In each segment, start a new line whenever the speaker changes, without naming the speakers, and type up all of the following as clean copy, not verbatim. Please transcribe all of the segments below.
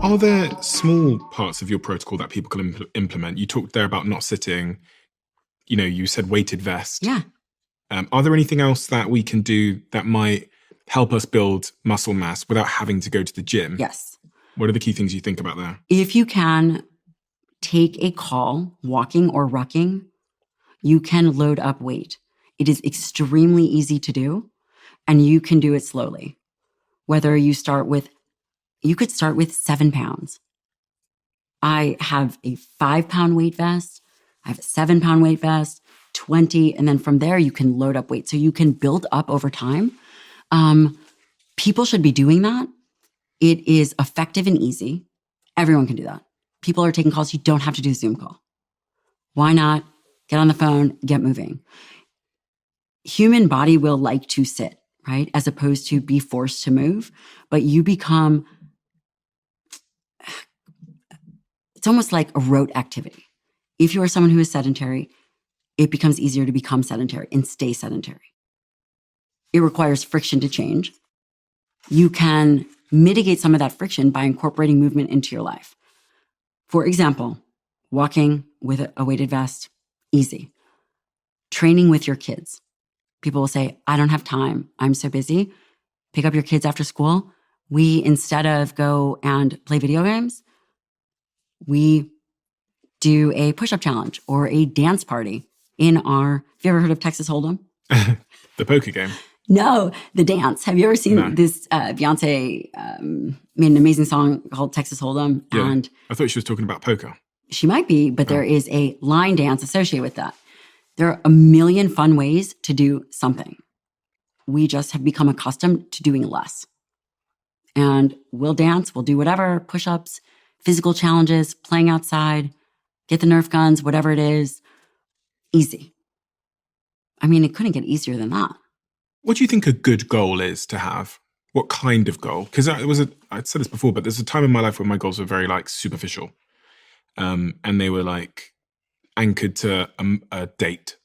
Are there small parts of your protocol that people can implement? You talked there about not sitting, you said weighted vest.
Yeah.
Are there anything else that we can do that might help us build muscle mass without having to go to the gym?
Yes.
What are the key things you think about there?
If you can take a call, walking or rucking, you can load up weight. It is extremely easy to do, and you can do it slowly. Whether you could start with 7 pounds. I have a 5-pound weight vest. I have a 7-pound weight vest, 20. And then from there, you can load up weight. So you can build up over time. People should be doing that. It is effective and easy. Everyone can do that. People are taking calls. You don't have to do a Zoom call. Why not get on the phone, get moving? Human body will like to sit, right? As opposed to be forced to move. But you become, it's almost like a rote activity. If you are someone who is sedentary, it becomes easier to become sedentary and stay sedentary. It requires friction to change. You can mitigate some of that friction by incorporating movement into your life. For example, walking with a weighted vest, easy. Training with your kids. People will say, I don't have time. I'm so busy. Pick up your kids after school. We, instead of go and play video games, we do a push-up challenge or a dance party have you ever heard of Texas Hold'em?
The poker game?
No, the dance. Have you ever seen this? Beyonce made an amazing song called Texas Hold'em.
Yeah,
And
I thought she was talking about poker.
She might be, but there is a line dance associated with that. There are a million fun ways to do something. We just have become accustomed to doing less. And we'll dance, we'll do whatever, push-ups, physical challenges, playing outside, get the Nerf guns, whatever it is. Easy. I mean, it couldn't get easier than that.
What do you think a good goal is to have? What kind of goal? Because I'd said this before, but there's a time in my life where my goals were very superficial. And they were anchored to a date.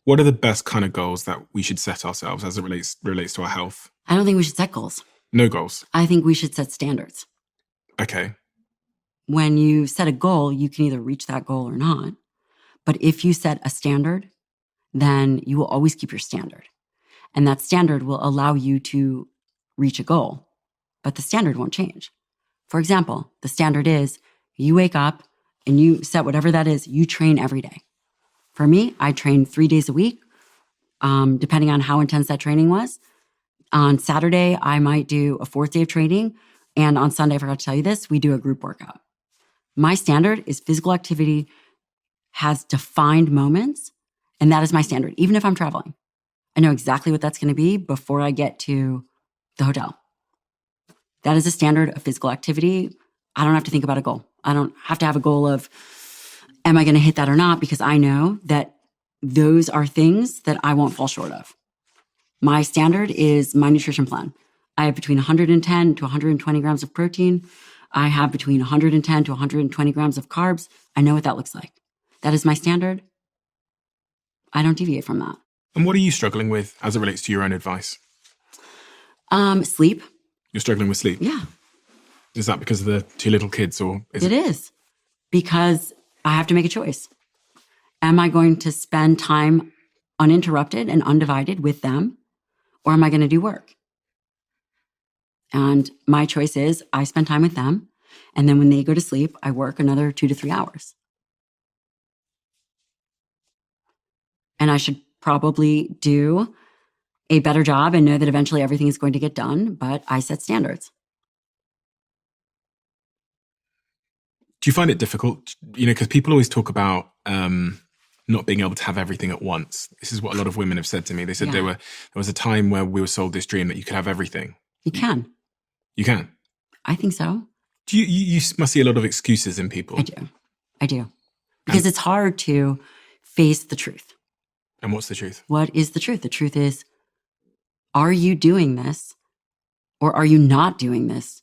What are the best kind of goals that we should set ourselves as it relates to our health?
I don't think we should set goals.
No goals?
I think we should set standards.
Okay.
When you set a goal, you can either reach that goal or not. But if you set a standard, then you will always keep your standard. And that standard will allow you to reach a goal. But the standard won't change. For example, the standard is you wake up and you set whatever that is, you train every day. For me, I train 3 days a week, depending on how intense that training was. On Saturday, I might do a 4th day of training. And on Sunday, I forgot to tell you this, we do a group workout. My standard is physical activity has defined moments, and that is my standard, even if I'm traveling. I know exactly what that's going to be before I get to the hotel. That is a standard of physical activity. I don't have to think about a goal. I don't have to have a goal of, am I going to hit that or not? Because I know that those are things that I won't fall short of. My standard is my nutrition plan. I have between 110 to 120 grams of protein. I have between 110 to 120 grams of carbs. I know what that looks like. That is my standard. I don't deviate from that.
And what are you struggling with as it relates to your own advice?
Sleep.
You're struggling with sleep?
Yeah.
Is that because of the 2 little kids, or is
it? It is. Because I have to make a choice. Am I going to spend time uninterrupted and undivided with them, or am I going to do work? And my choice is I spend time with them, and then when they go to sleep, I work another 2 to 3 hours. And I should probably do a better job and know that eventually everything is going to get done, but I set standards.
Do you find it difficult? Because people always talk about not being able to have everything at once. This is what a lot of women have said to me. They said there was a time where we were sold this dream that you could have everything.
You can.
You can?
I think so.
Do you must see a lot of excuses in people.
I do. Because it's hard to face the truth.
And what's the truth?
What is the truth? The truth is, are you doing this or are you not doing this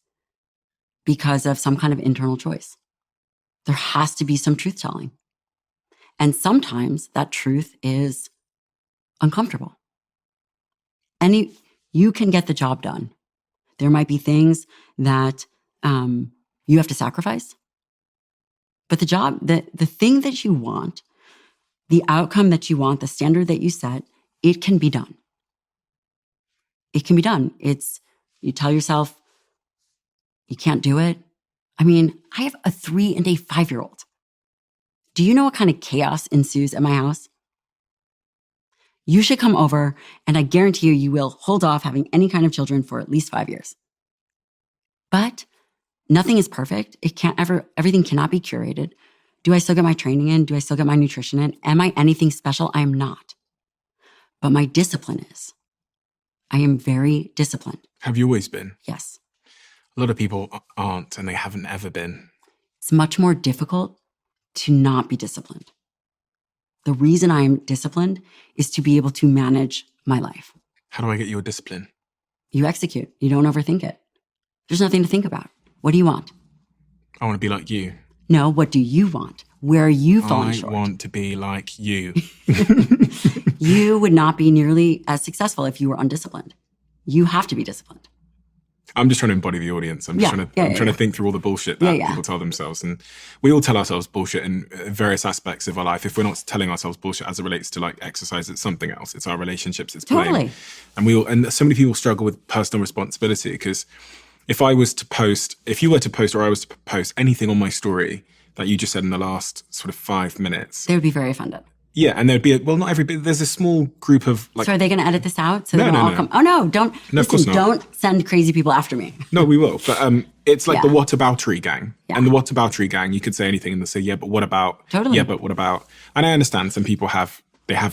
because of some kind of internal choice? There has to be some truth-telling. And sometimes that truth is uncomfortable. You can get the job done. There might be things that you have to sacrifice, but the thing that you want, the outcome that you want, the standard that you set, it can be done. It can be done. You tell yourself you can't do it. I mean, I have a 3 and a 5-year-old. Do you know what kind of chaos ensues at my house? You should come over, and I guarantee you will hold off having any kind of children for at least 5 years. But nothing is perfect. Everything cannot be curated. Do I still get my training in? Do I still get my nutrition in? Am I anything special? I am not. But my discipline is. I am very disciplined.
Have you always been?
Yes.
A lot of people aren't, and they haven't ever been.
It's much more difficult to not be disciplined. The reason I am disciplined is to be able to manage my life.
How do I get your discipline?
You execute. You don't overthink it. There's nothing to think about. What do you want?
I want to be like you.
No, what do you want? Where are you falling short?
I want to be like you.
You would not be nearly as successful if you were undisciplined. You have to be disciplined.
I'm just trying to embody the audience. I'm trying to think through all the bullshit that people tell themselves. And we all tell ourselves bullshit in various aspects of our life. If we're not telling ourselves bullshit as it relates to like exercise, it's something else. It's our relationships, it's blame. And so many people struggle with personal responsibility, because if you were to post or I was to post anything on my story that you just said in the last sort of 5 minutes,
they would be very offended.
Yeah, and there'd be not everybody. There's a small group of like.
So are they going to edit this out? So
no.
Come. Oh no! Don't.
No, of course not.
Don't send crazy people after me.
No, we will. But it's like the whataboutery gang, and the whataboutery gang. You could say anything, and they say, "Yeah, but what about?"
Totally.
Yeah, but what about? And I understand some people have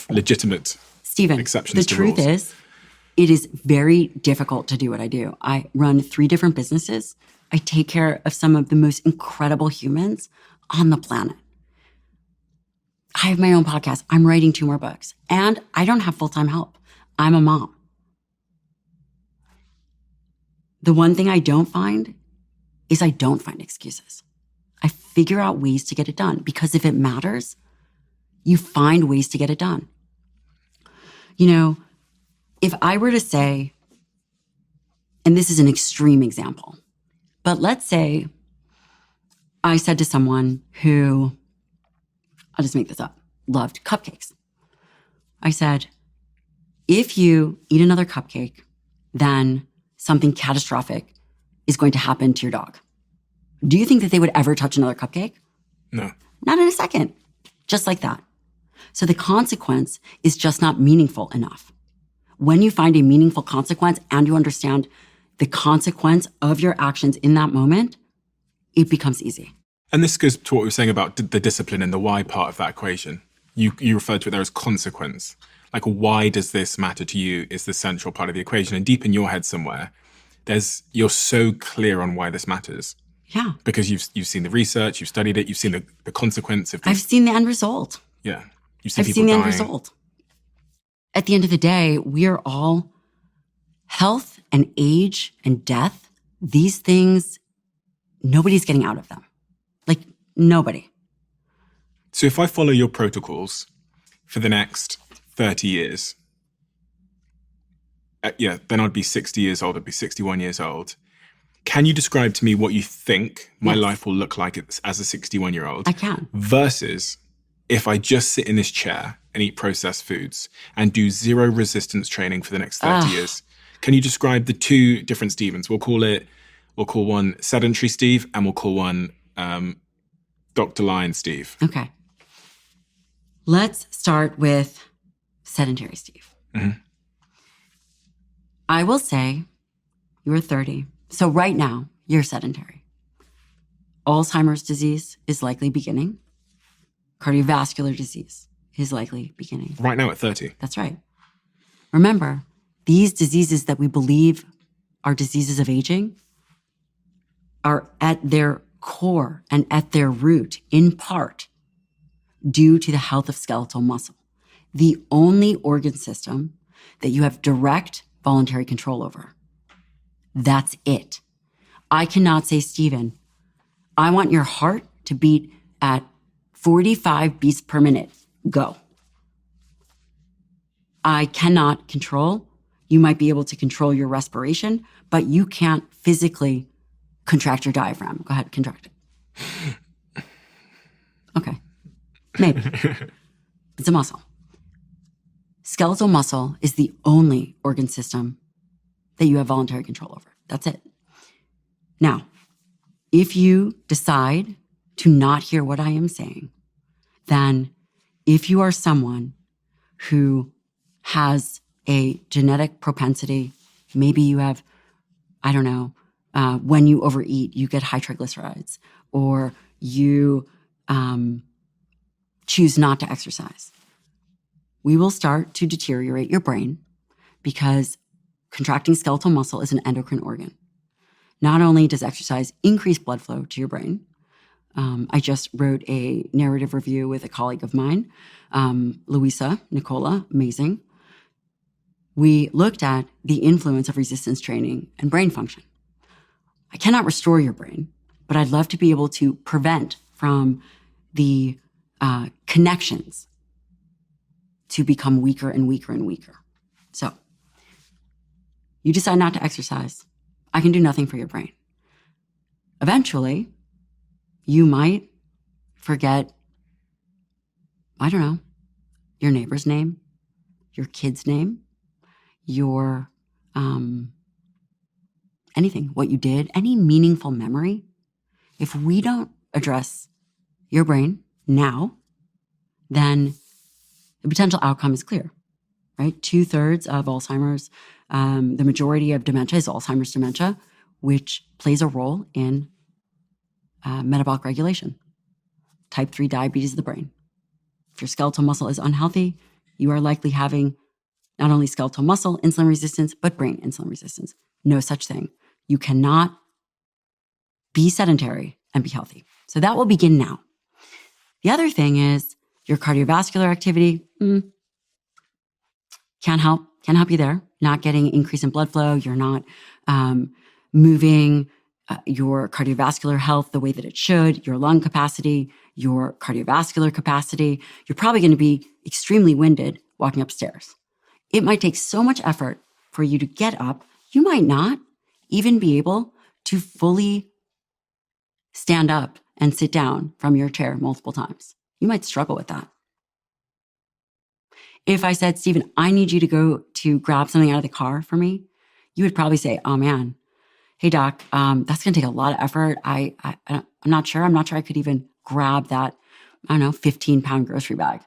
legitimate exceptions.
The truth is, it is very difficult to do what I do. I run 3 different businesses. I take care of some of the most incredible humans on the planet. I have my own podcast. I'm writing 2 more books. And I don't have full-time help. I'm a mom. The one thing I don't find is I don't find excuses. I figure out ways to get it done, because if it matters, you find ways to get it done. You know, if I were to say, and this is an extreme example, but let's say I said to someone who, I'll just make this up, loved cupcakes. I said, if you eat another cupcake, then something catastrophic is going to happen to your dog. Do you think that they would ever touch another cupcake?
No.
Not in a second. Just like that. So the consequence is just not meaningful enough. When you find a meaningful consequence and you understand the consequence of your actions in that moment, it becomes easy.
And this goes to what we were saying about the discipline and the why part of that equation. You referred to it there as consequence. Like, why does this matter to you is the central part of the equation. And deep in your head somewhere, you're so clear on why this matters.
Yeah.
Because you've seen the research, you've studied it, you've seen the consequence of this.
I've seen the end result.
Yeah.
I've seen the end result. At the end of the day, we are all health and age and death. These things, nobody's getting out of them. Like, nobody.
So if I follow your protocols for the next 30 years, then I'd be 60 years old, I'd be 61 years old. Can you describe to me what you think my life will look like as a 61-year-old?
I can.
Versus if I just sit in this chair and eat processed foods and do 0 resistance training for the next 30 years. Can you describe the 2 different Stevens? We'll call one sedentary Steve, and we'll call one Dr. Lyon Steve.
Okay. Let's start with sedentary Steve.
Mm-hmm.
I will say you are 30. So right now, you're sedentary. Alzheimer's disease is likely beginning. Cardiovascular disease is likely beginning.
Right now at 30.
That's right. Remember, these diseases that we believe are diseases of aging are at their core and at their root, in part, due to the health of skeletal muscle, the only organ system that you have direct voluntary control over. That's it. I cannot say, Stephen, I want your heart to beat at 45 beats per minute. Go. I cannot control You might be able to control your respiration, but you can't physically contract your diaphragm. Go ahead, contract it. Okay, maybe. It's a muscle. Skeletal muscle is the only organ system that you have voluntary control over. That's it. Now, if you decide to not hear what I am saying, then if you are someone who has a genetic propensity, maybe you have, I don't know, when you overeat, you get high triglycerides, or you choose not to exercise, we will start to deteriorate your brain because contracting skeletal muscle is an endocrine organ. Not only does exercise increase blood flow to your brain, I just wrote a narrative review with a colleague of mine, Luisa Nicola, amazing. We looked at the influence of resistance training and brain function. I cannot restore your brain, but I'd love to be able to prevent from the connections to become weaker and weaker and weaker. So you decide not to exercise. I can do nothing for your brain. Eventually, you might forget, I don't know, your neighbor's name, your kid's name, your anything, what you did, any meaningful memory. If we don't address your brain now, then the potential outcome is clear, right? 2/3 of Alzheimer's, the majority of dementia is Alzheimer's dementia, which plays a role in metabolic regulation. Type 3 diabetes of the brain. If your skeletal muscle is unhealthy, you are likely having not only skeletal muscle insulin resistance, but brain insulin resistance. No such thing. You cannot be sedentary and be healthy. So that will begin now. The other thing is your cardiovascular activity. Can't help you there. Not getting increase in blood flow. You're not moving your cardiovascular health the way that it should, your lung capacity, your cardiovascular capacity. You're probably going to be extremely winded walking upstairs. It might take so much effort for you to get up. You might not even be able to fully stand up and sit down from your chair multiple times. You might struggle with that. If I said, Stephen, I need you to go to grab something out of the car for me, you would probably say, oh man, hey doc, that's going to take a lot of effort. I'm not sure. I'm not sure I could even grab that, 15-pound grocery bag.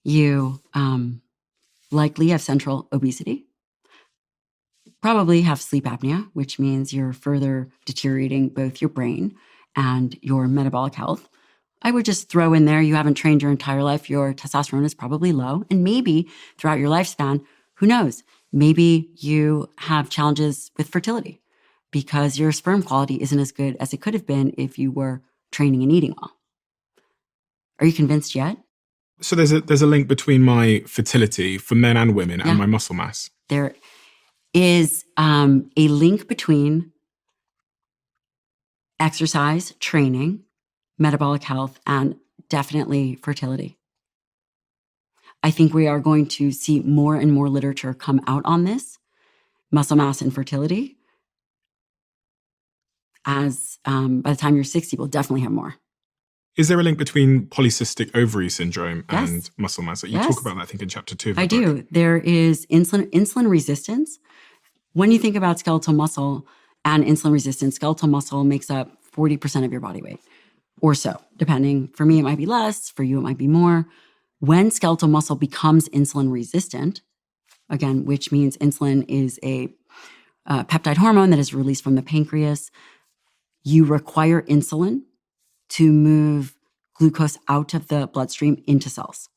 You likely have central obesity, probably have sleep apnea, which means you're further deteriorating both your brain and your metabolic health. I would just throw in there, you haven't trained your entire life, your testosterone is probably low, and maybe throughout your lifespan, who knows, maybe you have challenges with fertility because your sperm quality isn't as good as it could have been if you were training and eating well. Are you convinced yet?
So there's a link between my fertility for men and women and my muscle mass.
There is a link between exercise, training, metabolic health, and definitely fertility. I think we are going to see more and more literature come out on this, muscle mass and fertility. As by the time you're 60, we'll definitely have more.
Is there a link between polycystic ovary syndrome and muscle mass? You talk about that, I think, in chapter 2 of the book.
Do. There is insulin resistance. When you think about skeletal muscle and insulin resistance, skeletal muscle makes up 40% of your body weight or so, depending. For me, it might be less. For you, it might be more. When skeletal muscle becomes insulin resistant, again, which means insulin is a peptide hormone that is released from the pancreas, you require insulin to move glucose out of the bloodstream into cells.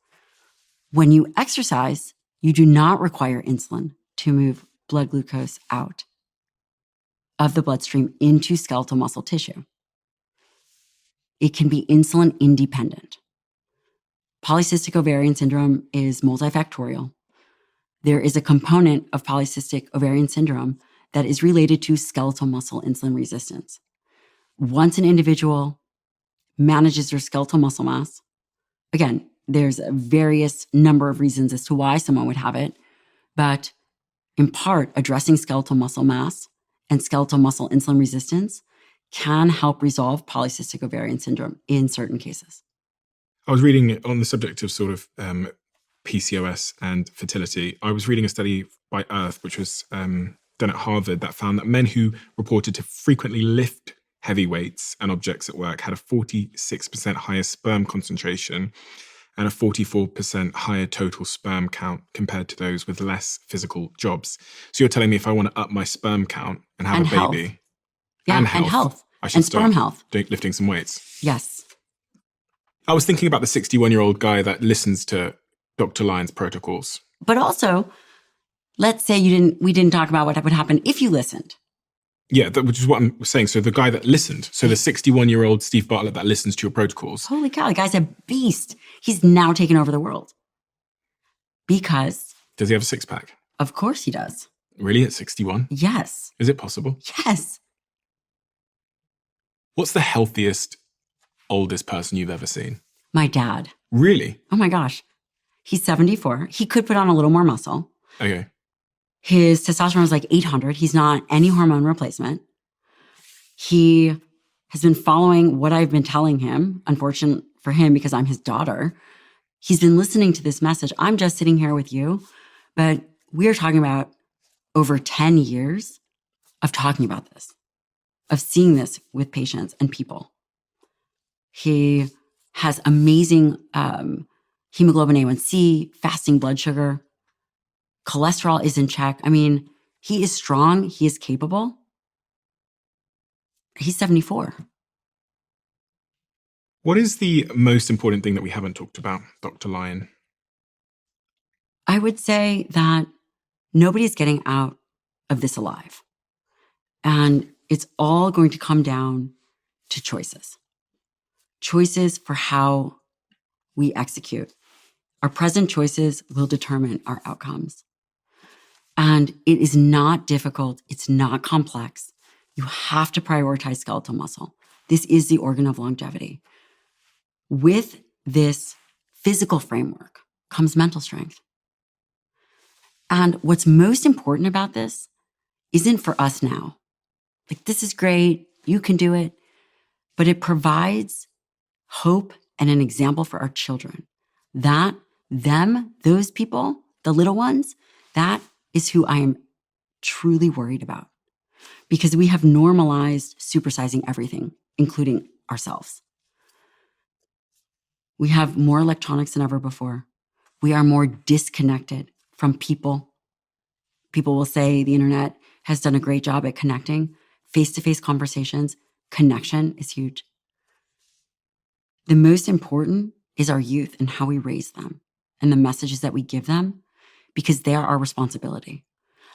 When you exercise, you do not require insulin to move blood glucose out of the bloodstream into skeletal muscle tissue. It can be insulin independent. Polycystic ovarian syndrome is multifactorial. There is a component of polycystic ovarian syndrome that is related to skeletal muscle insulin resistance. Once an individual manages their skeletal muscle mass, again, there's a various number of reasons as to why someone would have it. But in part, addressing skeletal muscle mass and skeletal muscle insulin resistance can help resolve polycystic ovarian syndrome in certain cases.
I was reading on the subject of sort of PCOS and fertility. I was reading a study by Earth, which was done at Harvard, that found that men who reported to frequently lift heavy weights and objects at work had a 46% higher sperm concentration and a 44% higher total sperm count compared to those with less physical jobs. So you're telling me if I want to up my sperm count and have a baby
health. Yeah, and health.
I should
and
start
sperm health.
lifting some weights.
Yes.
I was thinking about the 61-year-old guy that listens to Dr. Lyon's protocols.
But also, let's say we didn't talk about what would happen if you listened.
Yeah, which is what I'm saying. So the guy that listened, so the 61-year-old Steve Bartlett that listens to your protocols.
Holy cow, the guy's a beast. He's now taken over the world. Because...
Does he have a six-pack?
Of course he does.
Really, at 61?
Yes.
Is it possible?
Yes.
What's the healthiest, oldest person you've ever seen?
My dad.
Really?
Oh my gosh. He's 74. He could put on a little more muscle.
Okay.
His testosterone is like 800. He's not any hormone replacement. He has been following what I've been telling him, unfortunate for him because I'm his daughter. He's been listening to this message. I'm just sitting here with you, but we're talking about over 10 years of talking about this, of seeing this with patients and people. He has amazing hemoglobin A1C, fasting blood sugar. Cholesterol is in check. I mean, he is strong. He is capable. He's 74.
What is the most important thing that we haven't talked about, Dr. Lyon?
I would say that nobody's getting out of this alive. And it's all going to come down to choices. Choices for how we execute. Our present choices will determine our outcomes. And it is not difficult. It's not complex. You have to prioritize skeletal muscle. This is the organ of longevity. With this physical framework comes mental strength. And what's most important about this isn't for us now. Like, this is great. You can do it. But it provides hope and an example for our children. That those people, the little ones, that is who I am truly worried about. Because we have normalized supersizing everything, including ourselves. We have more electronics than ever before. We are more disconnected from people. People will say the internet has done a great job at connecting. Face-to-face conversations, connection is huge. The most important is our youth and how we raise them and the messages that we give them, because they are our responsibility.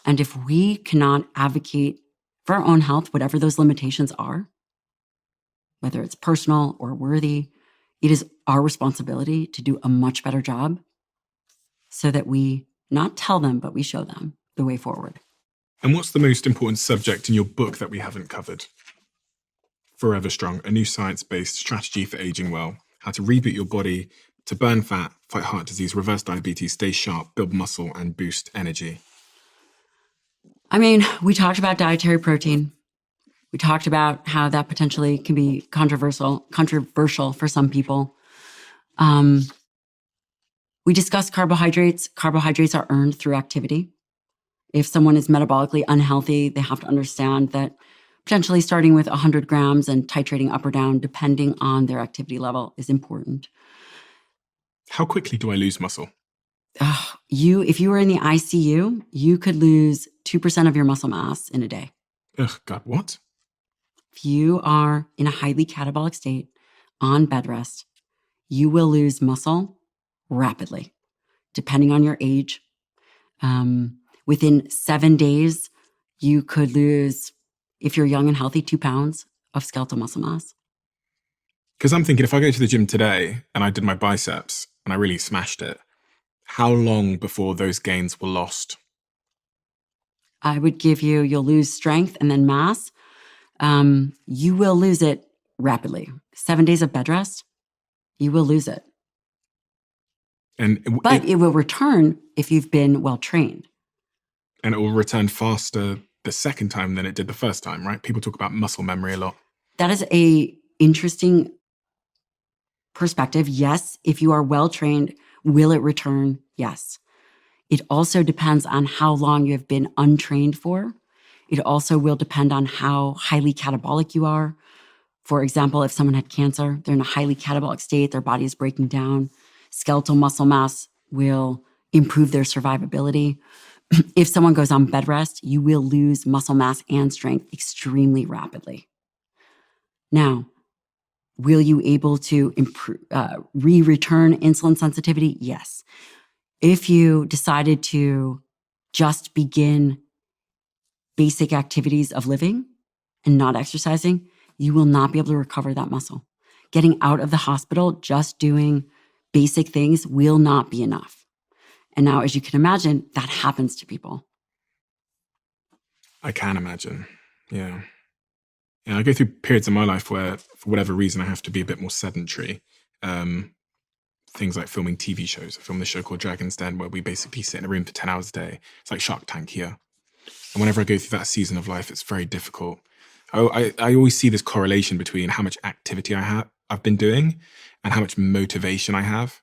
And if we cannot advocate for our own health, whatever those limitations are, whether it's personal or worthy, it is our responsibility to do a much better job so that we not tell them, but we show them the way forward.
And what's the most important subject in your book that we haven't covered? Forever Strong, a new science-based strategy for aging well. How to reboot your body to burn fat, fight heart disease, reverse diabetes, stay sharp, build muscle, and boost energy.
I mean, we talked about dietary protein. We talked about how that potentially can be controversial for some people. We discussed carbohydrates. Carbohydrates are earned through activity. If someone is metabolically unhealthy, they have to understand that potentially starting with 100 grams and titrating up or down, depending on their activity level, is important.
How quickly do I lose muscle?
If you were in the ICU, you could lose 2% of your muscle mass in a day.
Ugh, God, what?
If you are in a highly catabolic state on bed rest, you will lose muscle rapidly, depending on your age. Within 7 days, you could lose, if you're young and healthy, 2 pounds of skeletal muscle mass.
Because I'm thinking, if I go to the gym today and I did my biceps and I really smashed it, how long before those gains were lost?
I would you'll lose strength and then mass. You will lose it rapidly. 7 days of bed rest, you will lose it. But it will return if you've been well trained.
And it will return faster the second time than it did the first time, right? People talk about muscle memory a lot.
That is a interesting perspective. Yes, if you are well trained, will it return? Yes. It also depends on how long you have been untrained for. It also will depend on how highly catabolic you are. For example, if someone had cancer, they're in a highly catabolic state, their body is breaking down. Skeletal muscle mass will improve their survivability. If someone goes on bed rest, you will lose muscle mass and strength extremely rapidly. Now, will you able to return insulin sensitivity? Yes. If you decided to just begin basic activities of living and not exercising, you will not be able to recover that muscle. Getting out of the hospital, just doing basic things will not be enough. And now, as you can imagine, that happens to people.
I can imagine. Yeah. Yeah, I go through periods in my life where, for whatever reason, I have to be a bit more sedentary. Things like filming TV shows. I filmed this show called Dragon's Den, where we basically sit in a room for 10 hours a day. It's like Shark Tank here. And whenever I go through that season of life, it's very difficult. I always see this correlation between how much activity I've been doing and how much motivation I have.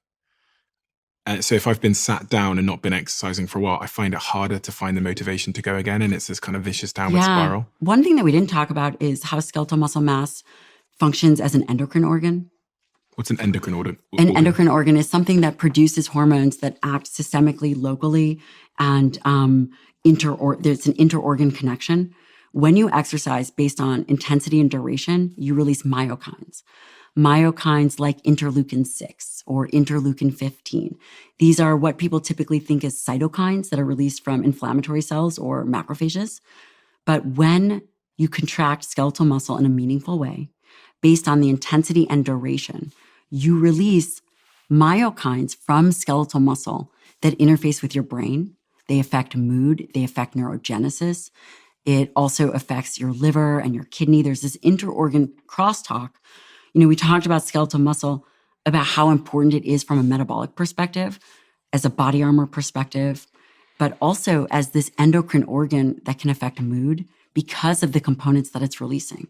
So if I've been sat down and not been exercising for a while, I find it harder to find the motivation to go again. And it's this kind of vicious downward spiral.
One thing that we didn't talk about is how skeletal muscle mass functions as an endocrine organ.
What's an endocrine organ?
An endocrine organ is something that produces hormones that act systemically, locally, and there's an inter-organ connection. When you exercise based on intensity and duration, you release myokines. Myokines like interleukin-6 or interleukin-15. These are what people typically think as cytokines that are released from inflammatory cells or macrophages. But when you contract skeletal muscle in a meaningful way, based on the intensity and duration, you release myokines from skeletal muscle that interface with your brain. They affect mood, they affect neurogenesis. It also affects your liver and your kidney. There's this inter-organ crosstalk. We talked about skeletal muscle, about how important it is from a metabolic perspective, as a body armor perspective, but also as this endocrine organ that can affect mood because of the components that it's releasing.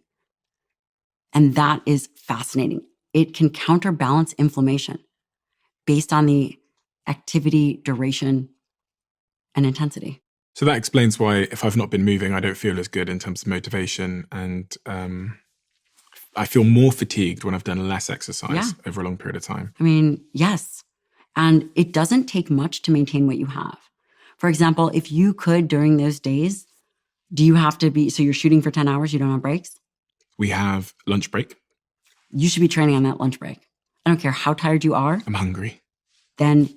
And that is fascinating. It can counterbalance inflammation based on the activity, duration, and intensity.
So that explains why if I've not been moving, I don't feel as good in terms of motivation. And I feel more fatigued when I've done less exercise over a long period of time.
Yes. And it doesn't take much to maintain what you have. For example, if you could during those days, do you have to be, so you're shooting for 10 hours, you don't have breaks?
We have lunch break.
You should be training on that lunch break. I don't care how tired you are.
I'm hungry.
Then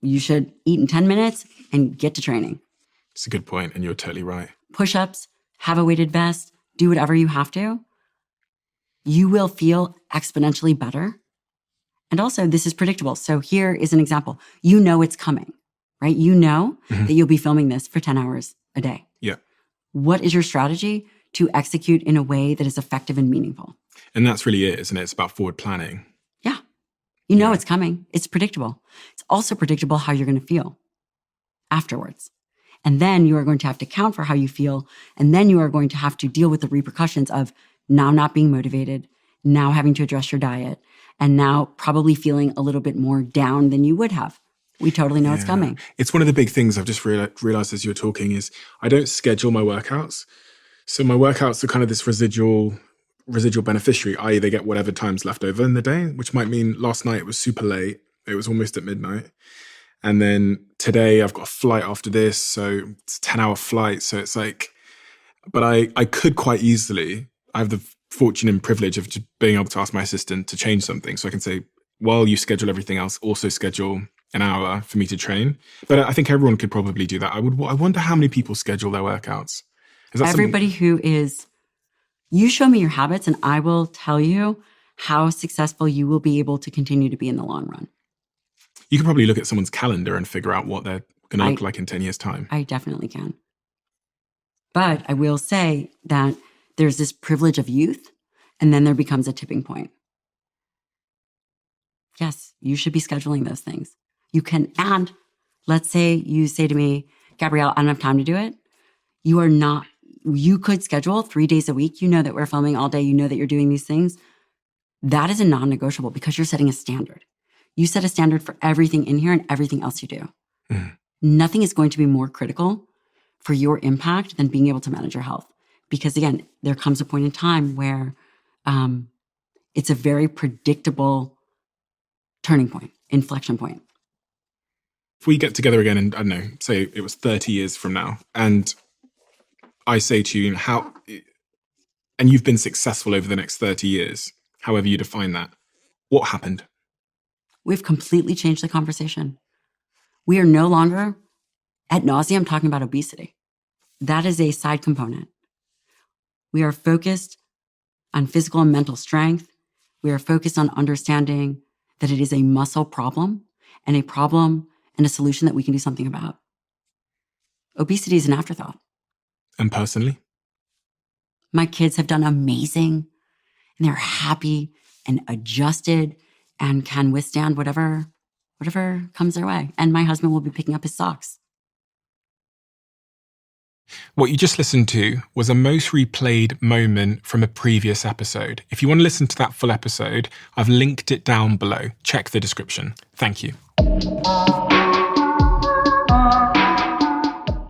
you should eat in 10 minutes and get to training.
It's a good point, and you're totally right.
Push-ups, have a weighted vest, do whatever you have to. You will feel exponentially better. And also, this is predictable. So here is an example. You know it's coming, right? You know that you'll be filming this for 10 hours a day.
Yeah.
What is your strategy to execute in a way that is effective and meaningful?
And that's really it, isn't it? It's about forward planning.
Yeah. You know it's coming. It's predictable. It's also predictable how you're going to feel afterwards. And then you are going to have to account for how you feel. And then you are going to have to deal with the repercussions of now not being motivated, now having to address your diet, and now probably feeling a little bit more down than you would have. We totally know it's coming.
It's one of the big things I've just realized as you're talking is I don't schedule my workouts. So my workouts are kind of this residual beneficiary, i.e. they get whatever time's left over in the day, which might mean last night it was super late. It was almost at midnight. And then today I've got a flight after this. So it's a 10-hour flight. So it's like, but I could quite easily, I have the fortune and privilege of just being able to ask my assistant to change something. So I can say, while you schedule everything else, also schedule an hour for me to train. But I think everyone could probably do that. I wonder how many people schedule their workouts. Is that
everybody who is, you show me your habits and I will tell you how successful you will be able to continue to be in the long run.
You can probably look at someone's calendar and figure out what they're going to look like in 10 years' time.
I definitely can. But I will say that there's this privilege of youth, and then there becomes a tipping point. Yes, you should be scheduling those things. You can, and let's say you say to me, Gabrielle, I don't have time to do it. You could schedule 3 days a week. You know that we're filming all day. You know that you're doing these things. That is a non-negotiable because you're setting a standard. You set a standard for everything in here and everything else you do.
Mm.
Nothing is going to be more critical for your impact than being able to manage your health. Because again, there comes a point in time where it's a very predictable turning point, inflection point.
If we get together again and, I don't know, say it was 30 years from now, and I say to you, and you've been successful over the next 30 years, however you define that, what happened?
We've completely changed the conversation. We are no longer ad nauseum talking about obesity. That is a side component. We are focused on physical and mental strength. We are focused on understanding that it is a muscle problem and a solution that we can do something about. Obesity is an afterthought.
And personally?
My kids have done amazing, and they're happy and adjusted and can withstand whatever comes their way. And my husband will be picking up his socks.
What you just listened to was a most replayed moment from a previous episode. If you want to listen to that full episode, I've linked it down below. Check the description. Thank you.